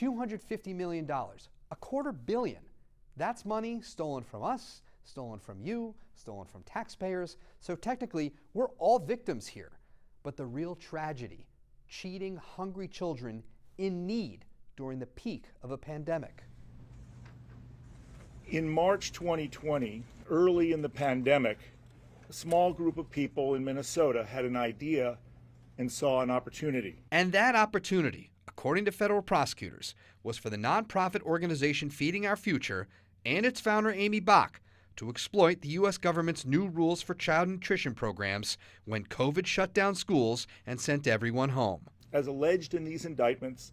$250 million, $250 million. That's money stolen from us, stolen from you, stolen from taxpayers. So technically, we're all victims here. But the real tragedy, cheating hungry children in need during the peak of a pandemic. In March 2020, early in the pandemic, a small group of people in Minnesota had an idea and saw an opportunity. And that opportunity, according to federal prosecutors, was for the nonprofit organization Feeding Our Future and its founder Amy Bach to exploit the U.S. government's new rules for child nutrition programs when COVID shut down schools and sent everyone home. As alleged in these indictments,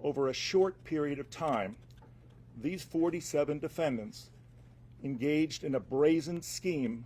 over a short period of time, these 47 defendants engaged in a brazen scheme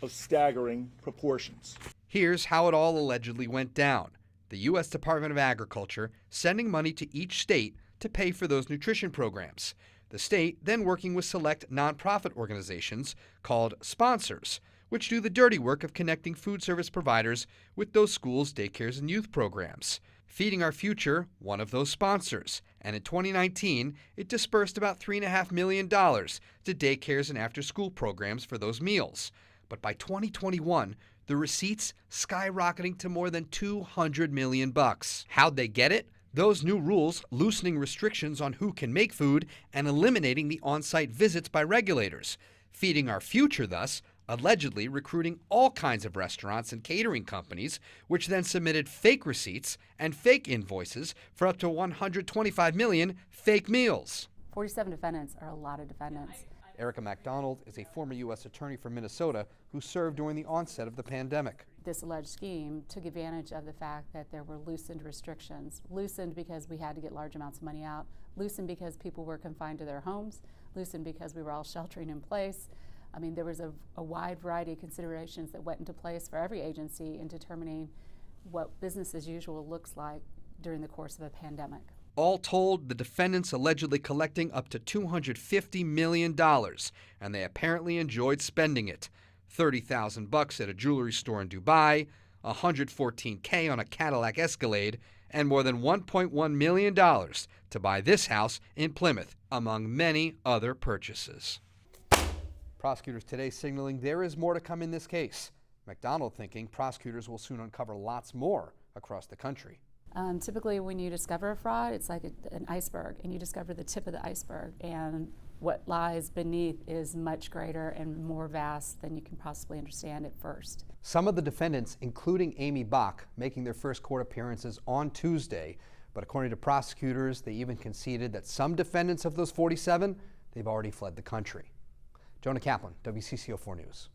of staggering proportions. Here's how it all allegedly went down. The U.S. Department of Agriculture sending money to each state to pay for those nutrition programs. The state then working with select nonprofit organizations called sponsors, which do the dirty work of connecting food service providers with those schools, daycares, and youth programs. Feeding Our Future, one of those sponsors. And in 2019, it dispersed about $3.5 million to daycares and after-school programs for those meals. But by 2021, the receipts skyrocketing to more than $200 million. How'd they get it? Those new rules loosening restrictions on who can make food and eliminating the on-site visits by regulators. Feeding Our Future, thus, allegedly recruiting all kinds of restaurants and catering companies, which then submitted fake receipts and fake invoices for up to 125 million fake meals. 47 defendants are a lot of defendants. Erica MacDonald is a former U.S. attorney from Minnesota who served during the onset of the pandemic. This alleged scheme took advantage of the fact that there were loosened restrictions. Loosened because we had to get large amounts of money out. Loosened because people were confined to their homes. Loosened because we were all sheltering in place. I mean, there was a wide variety of considerations that went into place for every agency in determining what business as usual looks like during the course of a pandemic. All told, the defendants allegedly collecting up to $250 million, and they apparently enjoyed spending it. $30,000 at a jewelry store in Dubai, $114K on a Cadillac Escalade, and more than $1.1 million to buy this house in Plymouth, among many other purchases. Prosecutors today signaling there is more to come in this case. MacDonald thinking prosecutors will soon uncover lots more across the country. Typically when you discover a fraud, it's like an iceberg, and you discover the tip of the iceberg, and what lies beneath is much greater and more vast than you can possibly understand at first. Some of the defendants, including Amy Bach, making their first court appearances on Tuesday, but according to prosecutors, they even conceded that some defendants of those 47, they've already fled the country. Jonah Kaplan, WCCO 4 News.